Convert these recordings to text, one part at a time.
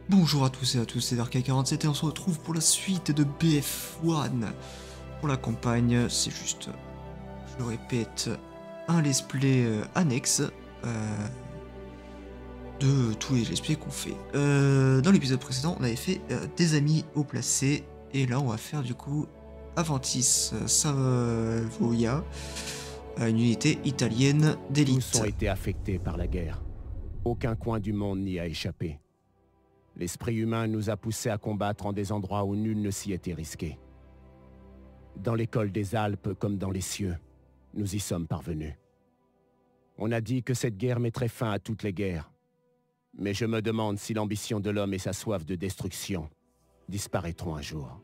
Bonjour à tous et à tous, c'est Darkai47 et on se retrouve pour la suite de BF1. Pour la campagne, c'est juste, je le répète, un let's play annexe de tous les let's play qu'on fait. Dans l'épisode précédent, on avait fait des amis haut placés et là on va faire du coup Aventis Savoia, une unité italienne d'élite. Tous ont été affectés par la guerre. Aucun coin du monde n'y a échappé. L'esprit humain nous a poussés à combattre en des endroits où nul ne s'y était risqué. Dans l'école des Alpes comme dans les cieux, nous y sommes parvenus. On a dit que cette guerre mettrait fin à toutes les guerres. Mais je me demande si l'ambition de l'homme et sa soif de destruction disparaîtront un jour.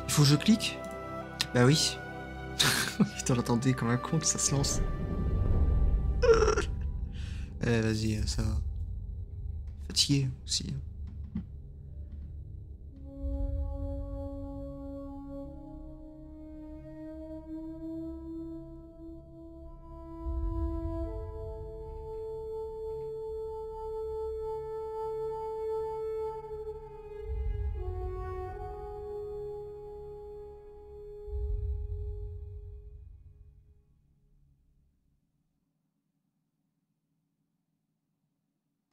Il faut que je clique? Bah oui. Putain, j'attendais comme un con que ça se lance. Vas-y, ça va. Fatigué aussi.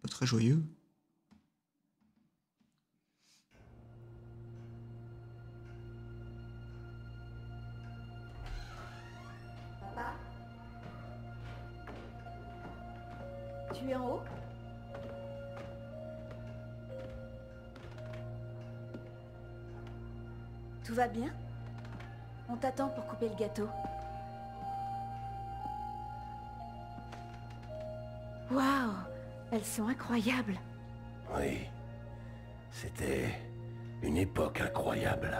Pas très joyeux. Papa? Tu es en haut? Tout va bien? On t'attend pour couper le gâteau. Waouh! Elles sont incroyables. Oui, c'était une époque incroyable.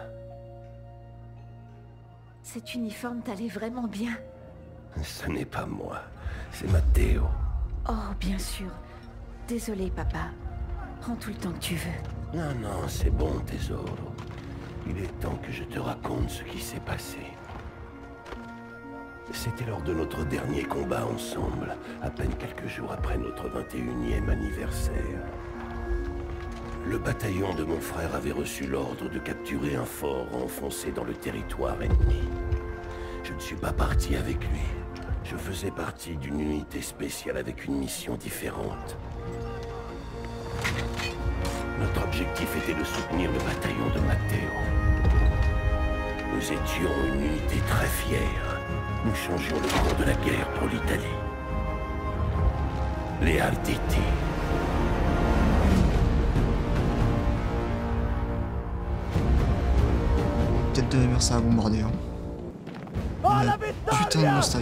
Cet uniforme t'allait vraiment bien. Ce n'est pas moi, c'est Matteo. Oh, bien sûr. Désolé, papa. Prends tout le temps que tu veux. Non, non, c'est bon, tesoro. Il est temps que je te raconte ce qui s'est passé. C'était lors de notre dernier combat ensemble, à peine quelques jours après notre 21e anniversaire. Le bataillon de mon frère avait reçu l'ordre de capturer un fort enfoncé dans le territoire ennemi. Je ne suis pas parti avec lui. Je faisais partie d'une unité spéciale avec une mission différente. Notre objectif était de soutenir le bataillon de Matteo. Nous étions une unité très fière. Nous changions le cours de la guerre pour l'Italie. Les Arditi. Peut-être de murs ça a bombardé. Hein. Putain de monster.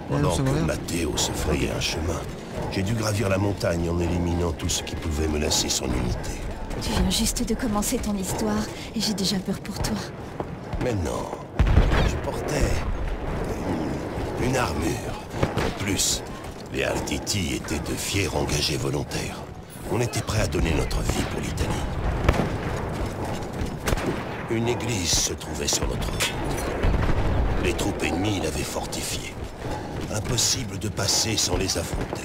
Pendant que Matteo se frayait un chemin, j'ai dû gravir la montagne en éliminant tout ce qui pouvait menacer son unité. Tu viens juste de commencer ton histoire et j'ai déjà peur pour toi. Mais non, je portais une armure. En plus, les Arditi étaient de fiers engagés volontaires. On était prêts à donner notre vie pour l'Italie. Une église se trouvait sur notre route. Les troupes ennemies l'avaient fortifiée. Impossible de passer sans les affronter.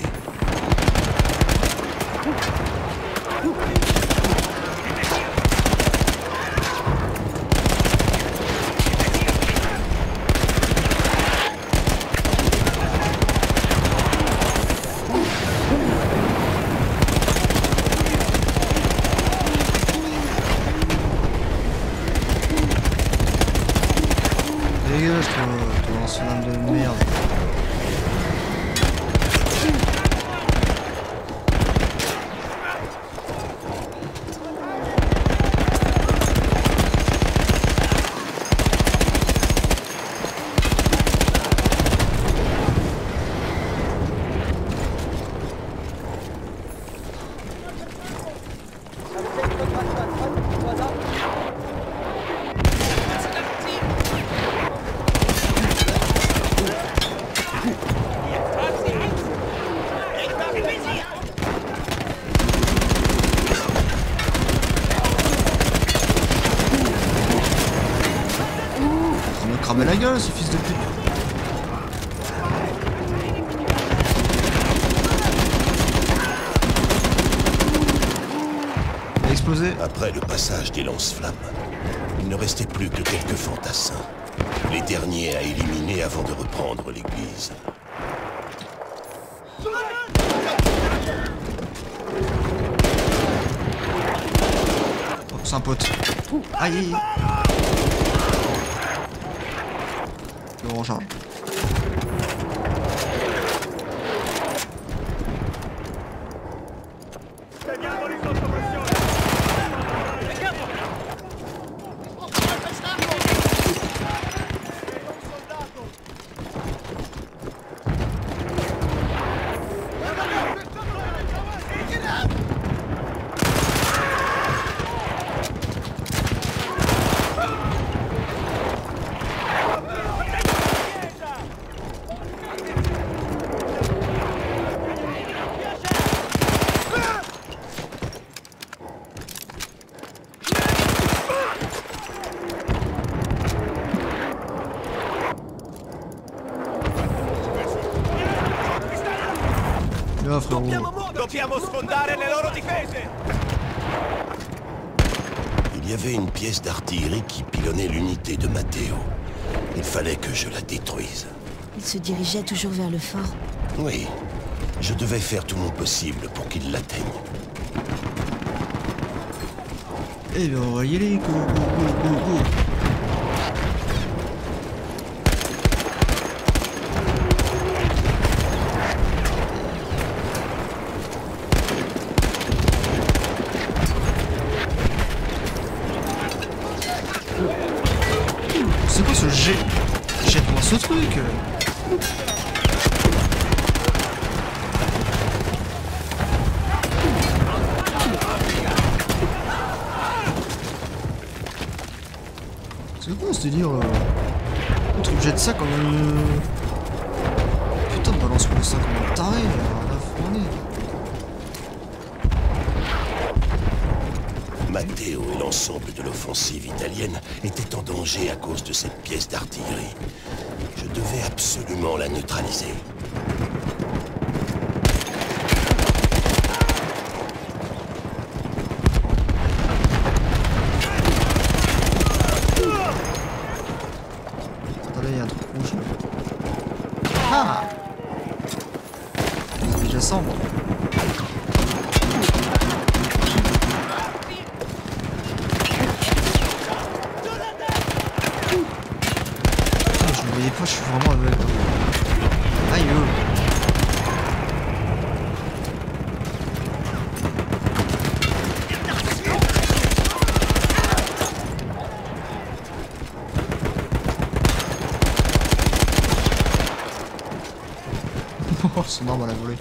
Dégage toi, ton ancien de merde. cramer la gueule, ce fils de pute. Il a explosé. Après le passage des lance-flammes, il ne restait plus que quelques fantassins. Les derniers à éliminer avant de reprendre l'église. Oh, c'est un pote. Aïe, aïe. Je recharge. Là, frérot. Dobbiamo sfondare le loro difese! Il y avait une pièce d'artillerie qui pilonnait l'unité de Matteo. Il fallait que je la détruise. Il se dirigeait toujours vers le fort. Oui, je devais faire tout mon possible pour qu'il l'atteigne. Eh bien, on va y aller. Go, go, go, go, go. C'est quoi ce jet? Jette-moi ce truc. C'est quoi ce délire là? Tu me jettes ça comme un... Putain, balance-moi ça comme un taré, rien à fournir. Matteo et l'ensemble de l'offensive italienne étaient en danger à cause de cette pièce d'artillerie. Je devais absolument la neutraliser. Attendez, il y a un truc rouge là. Ah! C'est déjà sombre. Je ne voyais pas, je suis vraiment aveugle. Aïe! Oh, son arme à la volée.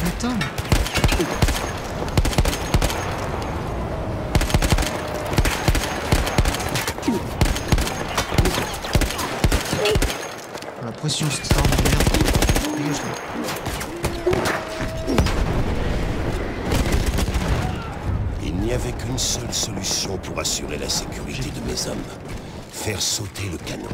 Putain! La pression, cette arme de merde. Dégage-moi. Il n'y avait qu'une seule solution pour assurer la sécurité de mes hommes. Faire sauter le canon.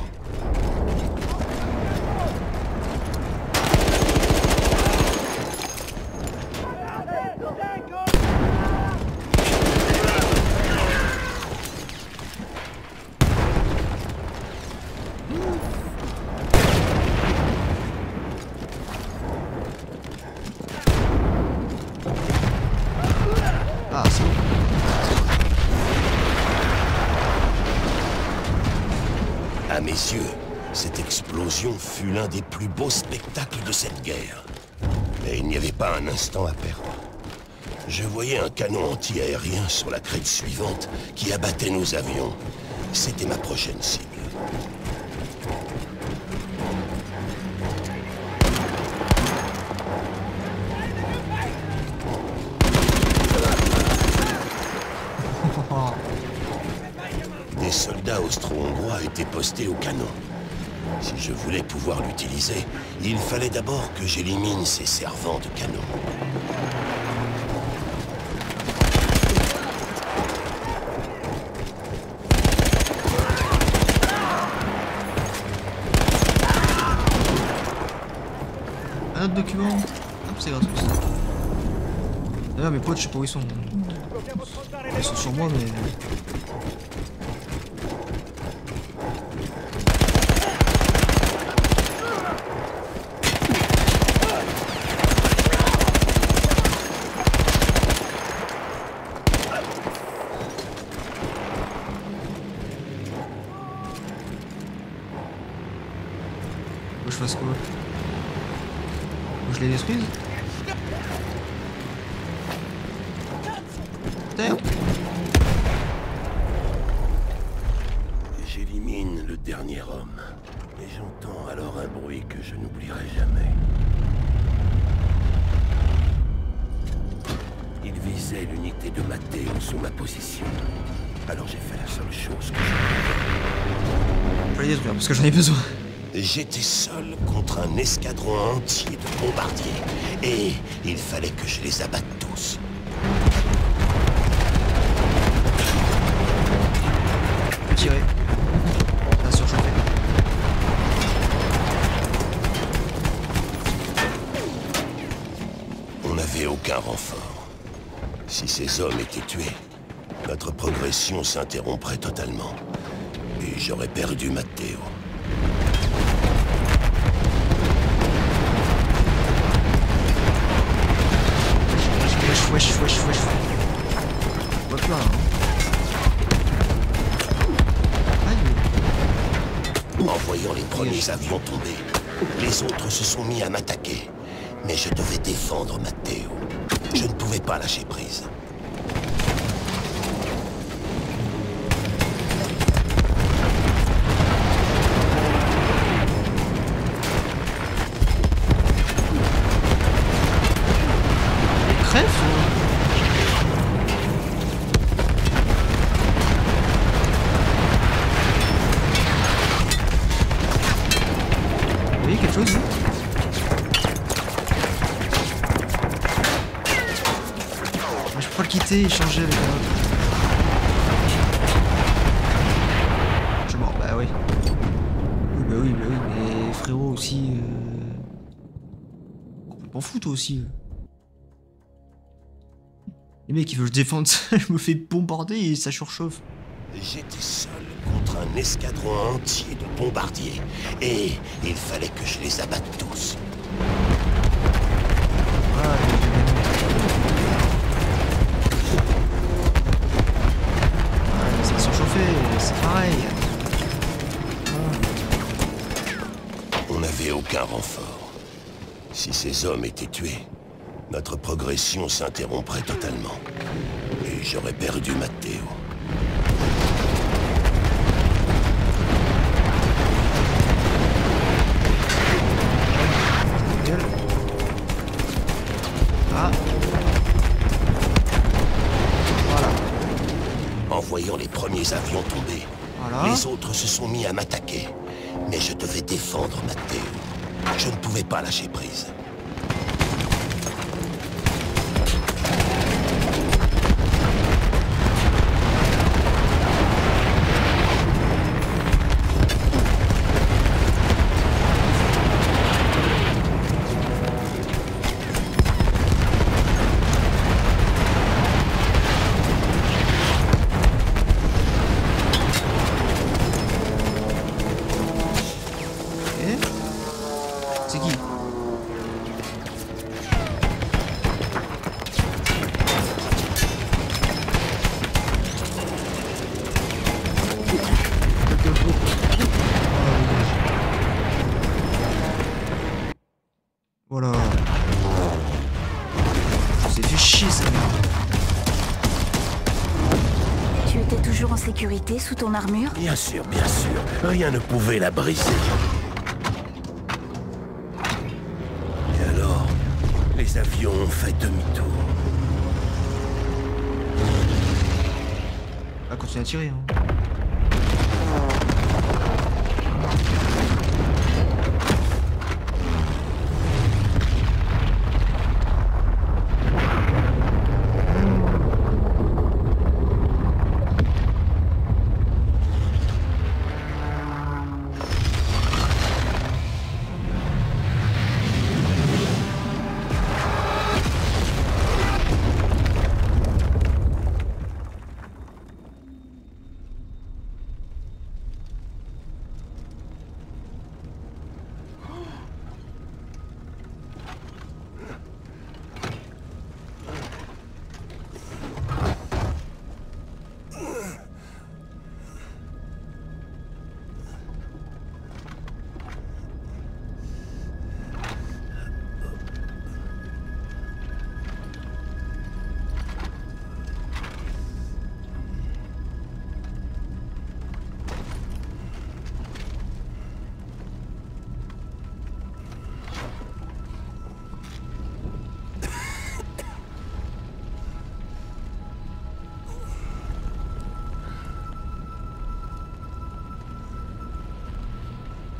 Ah, c'est bon. À mes yeux, cette explosion fut l'un des plus beaux spectacles de cette guerre. Mais il n'y avait pas un instant à perdre. Je voyais un canon anti-aérien sur la crête suivante qui abattait nos avions. C'était ma prochaine cible. Des soldats austro-hongrois étaient postés au canon. Si je voulais pouvoir l'utiliser, il fallait d'abord que j'élimine ces servants de canon. Un autre document. Hop, c'est gratos. D'ailleurs, mes potes, je sais pas où ils sont. Ils sont sur moi, mais... Faut que je fasse quoi? Faut que je les détruise? Terre. J'élimine le dernier homme, et j'entends alors un bruit que je n'oublierai jamais. Il visait l'unité de Matteo sous ma position. Alors j'ai fait la seule chose que Je vais les détruire parce que j'en ai besoin. j'étais seul contre un escadron entier de bombardiers, et il fallait que je les abatte tous. Je peux tirer. Ça a surchauffé. On n'avait aucun renfort. Si ces hommes étaient tués, notre progression s'interromprait totalement. Et j'aurais perdu Matteo. Wesh. On voit plus rien. Aïe. En voyant les premiers avions tomber, les autres se sont mis à m'attaquer. Mais je devais défendre Matteo. Je ne pouvais pas lâcher prise. Crève Vous voyez quelque chose vous? Moi, je peux pas le quitter et changer avec un autre. Je suis mort, bah oui. Oui, mais frérot aussi... Complètement fou toi aussi. Les mecs, ils veulent se défendre, je me fais bombarder et ça surchauffe. J'étais seul contre un escadron entier de bombardiers. Et il fallait que je les abatte tous. Ouais, ça a surchauffé, c'est pareil. On n'avait aucun renfort. Si ces hommes étaient tués, notre progression s'interromprait totalement. Et j'aurais perdu Matteo. Ah. Voilà. En voyant les premiers avions tomber, Voilà. les autres se sont mis à m'attaquer. Mais je devais défendre Matteo. Je ne pouvais pas lâcher prise. C'est qui? sécurité sous ton armure? Bien sûr, rien ne pouvait la briser. Et alors, les avions ont fait demi-tour. On va continuer à tirer. Hein.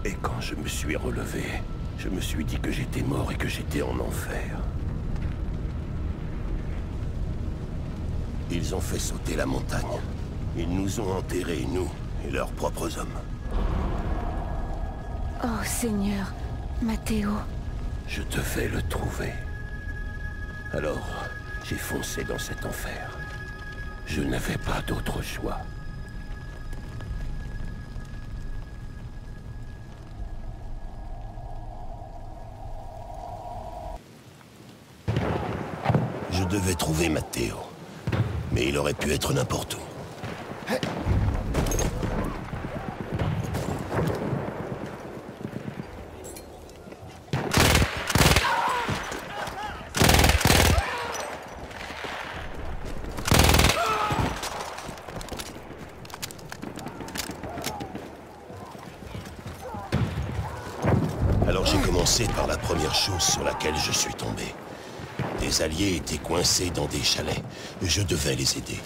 Et quand je me suis relevé, je me suis dit que j'étais mort et que j'étais en enfer. Ils ont fait sauter la montagne. Ils nous ont enterrés, nous et leurs propres hommes. Oh Seigneur, Matteo. Je devais le trouver. Alors, j'ai foncé dans cet enfer. Je n'avais pas d'autre choix. Je devais trouver Matteo. Mais il aurait pu être n'importe où. Alors j'ai commencé par la première chose sur laquelle je suis tombé. Des alliés étaient coincés dans des chalets. Je devais les aider.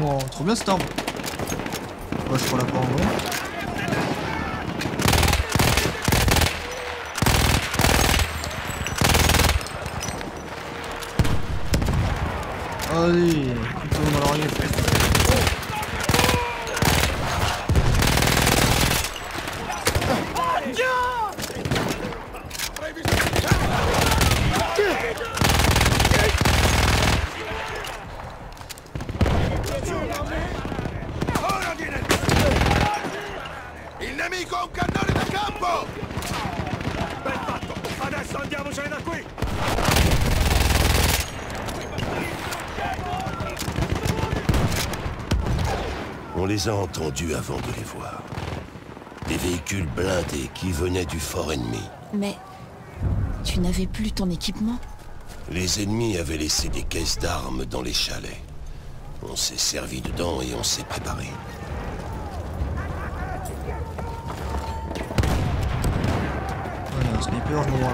Oh, trop bien cette arme. Moi je prends la part en vrai. Allez, plutôt dans l'oreiller. Il nemico ha un cannone da campo! Ben fatto! Adesso andiamocene da qui! On les a entendus avant de les voir. Des véhicules blindés qui venaient du fort ennemi. Mais tu n'avais plus ton équipement? Les ennemis avaient laissé des caisses d'armes dans les chalets. On s'est servi dedans et on s'est préparé. Ouais, il y a un sniper, je me vois.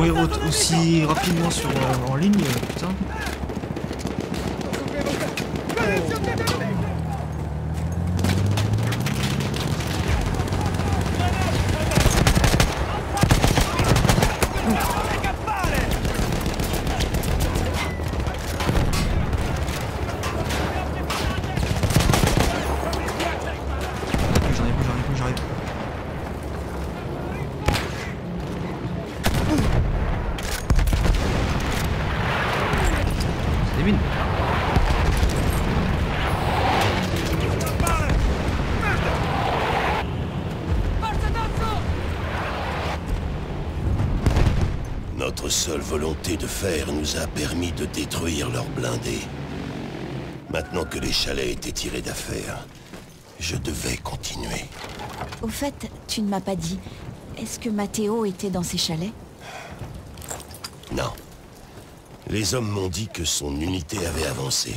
mourir aussi rapidement sur, en ligne, putain. J'arrive. C'est des mines. Notre seule volonté de faire nous a permis de détruire leurs blindés. Maintenant que les chalets étaient tirés d'affaire, je devais continuer. Au fait, tu ne m'as pas dit. Est-ce que Matteo était dans ces chalets? Non. Les hommes m'ont dit que son unité avait avancé.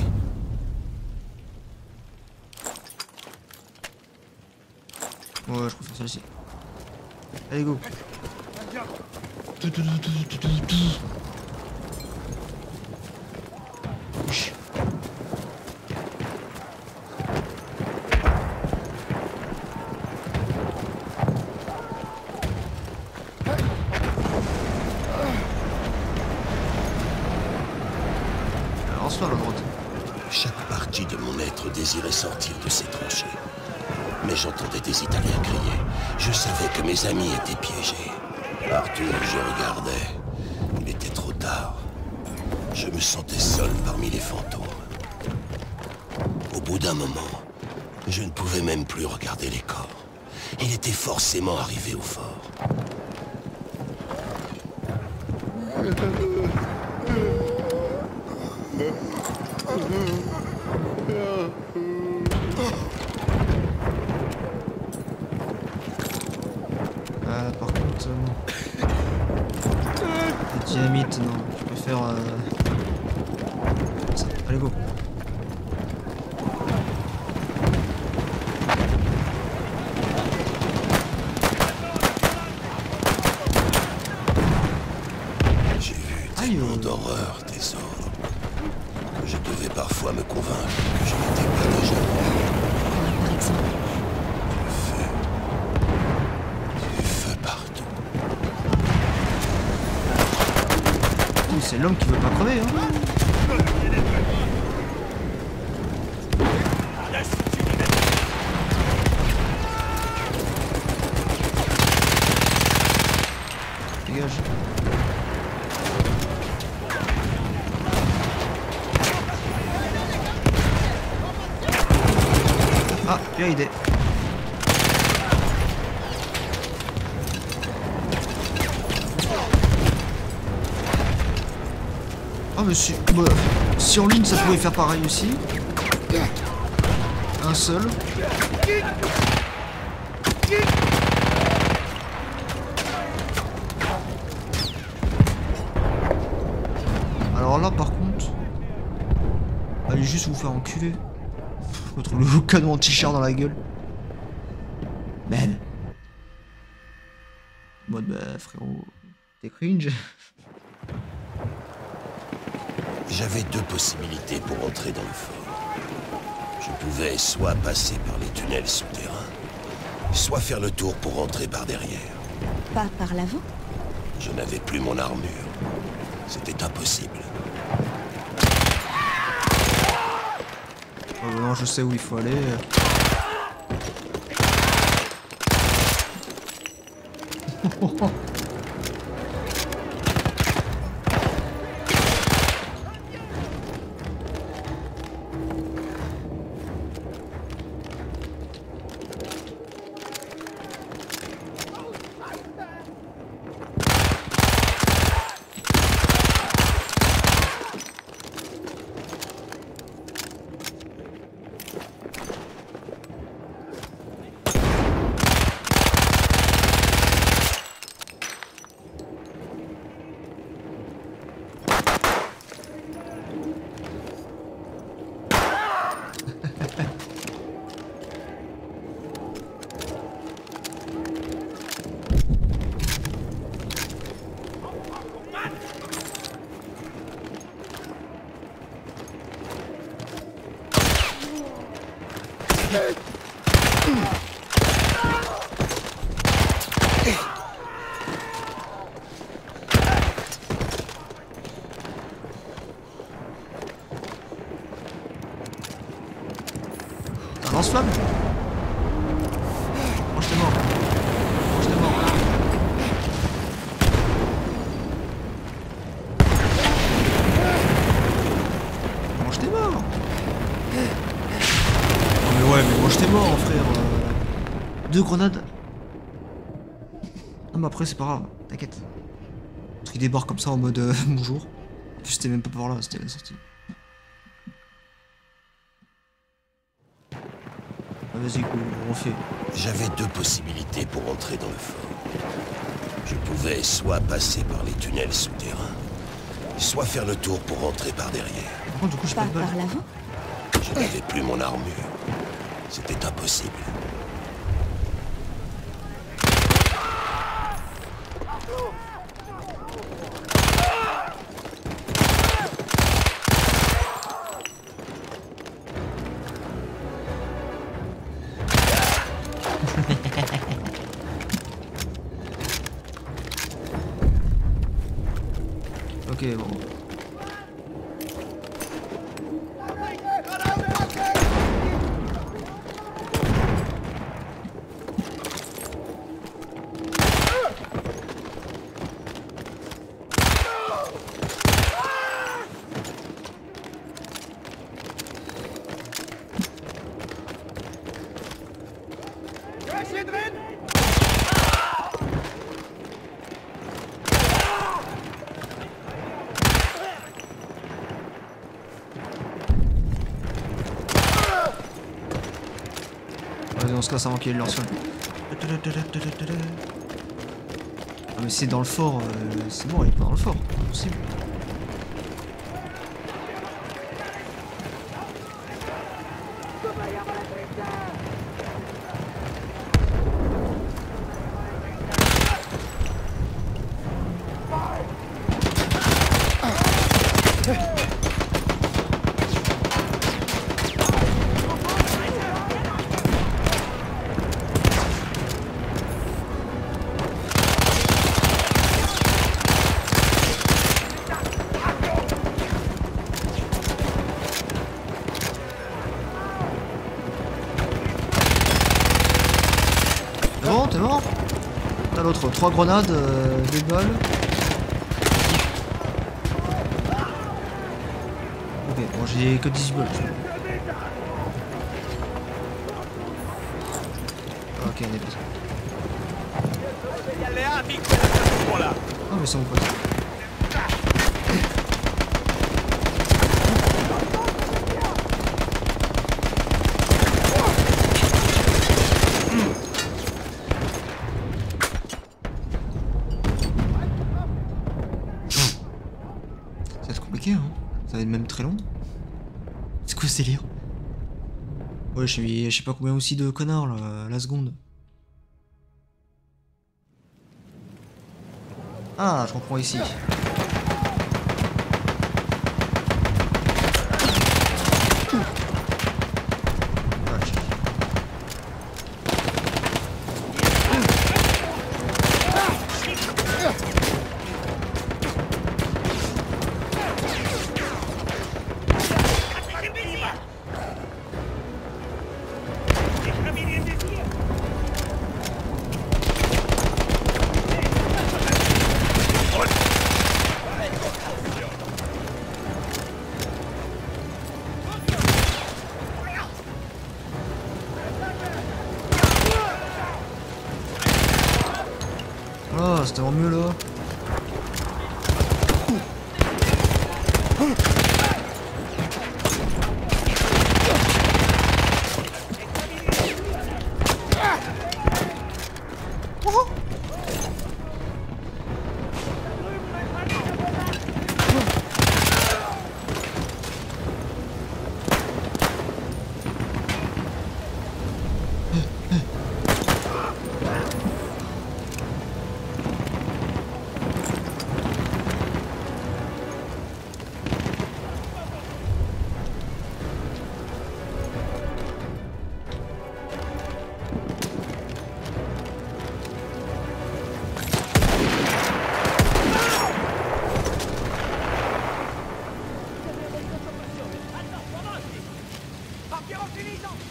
Ouais, je préfère celle-ci. Allez, go. Lance-toi à la droite. Chaque partie de mon être désirait sortir de ces tranchées. Mais j'entendais des Italiens crier. Je savais que mes amis étaient piégés. Partout où je regardais, il était trop tard. Je me sentais seul parmi les fantômes. Au bout d'un moment, je ne pouvais même plus regarder les corps. Il était forcément arrivé au fort. Ah, par contre, non. La dynamite, non. Je préfère... ça. Allez, go. J'ai vu tellement d'horreur, tes ordres, que je devais parfois me convaincre que je n'étais pas déjà mort. Par exemple. Du feu partout. C'est l'homme qui veut pas crever, hein. Dégage. Ah, bien idée. Ah mais si, bah, si en ligne ça pouvait faire pareil aussi. Un seul. Alors là par contre, allez juste vous faire enculer. Je me trouve le canon anti-char dans la gueule. Ben. Mode bah frérot, t'es cringe. J'avais deux possibilités pour entrer dans le fort. Je pouvais soit passer par les tunnels souterrains, soit faire le tour pour rentrer par derrière. Pas par l'avant? Je n'avais plus mon armure. C'était impossible. Oh non, je sais où il faut aller. Un lance-flamme. Moi je t'ai mort. Moi je t'ai mort. Moi je t'ai mort. Oh, mais ouais, mais moi je t'ai mort, frère. 2 grenades. Non mais après c'est pas grave, t'inquiète. Parce qu'il débarque comme ça en mode bonjour. En plus c'était même pas par là, c'était la sortie. Ah, vas-y, cool, on refait. J'avais 2 possibilités pour entrer dans le fort. Je pouvais soit passer par les tunnels souterrains, soit faire le tour pour rentrer par derrière. Par contre, du coup, j'ai pas Pas de balle. par l'avant? Je n'avais plus mon armure. C'était impossible. Ok, bon. Vas-y, on se casse avant qu'il y ait le lance-flamme. Ah mais c'est dans le fort, c'est bon, il est pas dans le fort, c'est impossible. T'es bon, t'es mort? T'as l'autre, 3 grenades, 2 balles. Ok, bon j'ai que 18 balles. Ok, on est passé. Oh mais c'est mon pote. Ça va être compliqué, hein. Ça va être même très long. C'est quoi ce délire? Ouais, je sais pas combien aussi de connards là, la seconde. Ah, je comprends ici. Oh, c'était vraiment mieux là.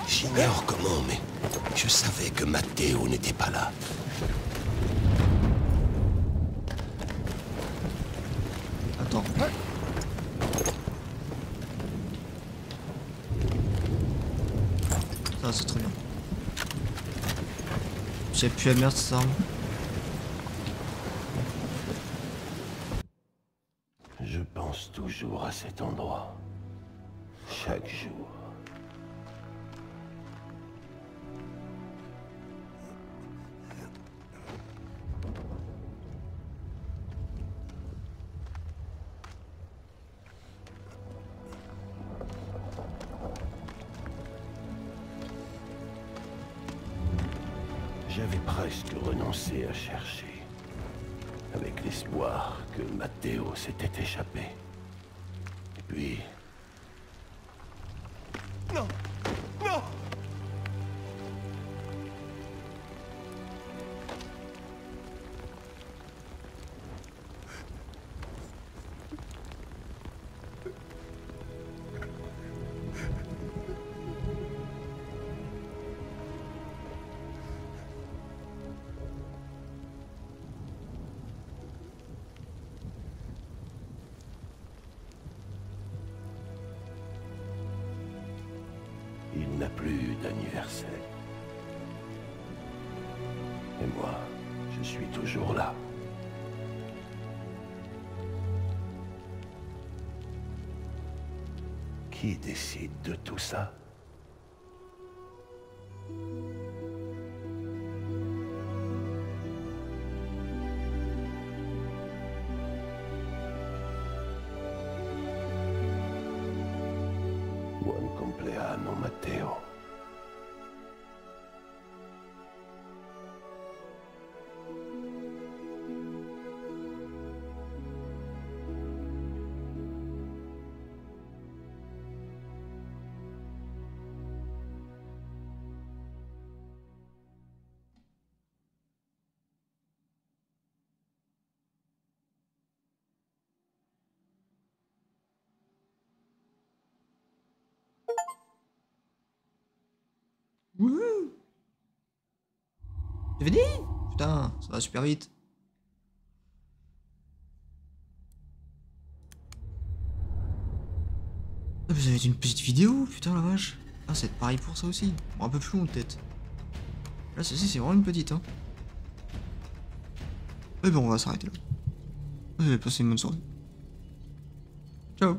J'ignore comment, mais je savais que Matteo n'était pas là. Attends. Ça, c'est très bien. J'ai plus la merde cette arme. Je pense toujours à cet endroit. Chaque jour. J'avais presque renoncé à chercher, avec l'espoir que Matteo s'était échappé. Et puis... Non! Non! Il n'a plus d'anniversaire. Et moi, je suis toujours là. Qui décide de tout ça? Buon compleanno, Matteo. Wouhou! C'est fini? Putain, ça va super vite. Ah, vous avez une petite vidéo, putain la vache. Ah, c'est pareil pour ça aussi. Bon, un peu plus long peut-être. Là, ceci, c'est vraiment une petite, hein. Mais bon, on va s'arrêter là. Vous avez passé une bonne soirée. Ciao.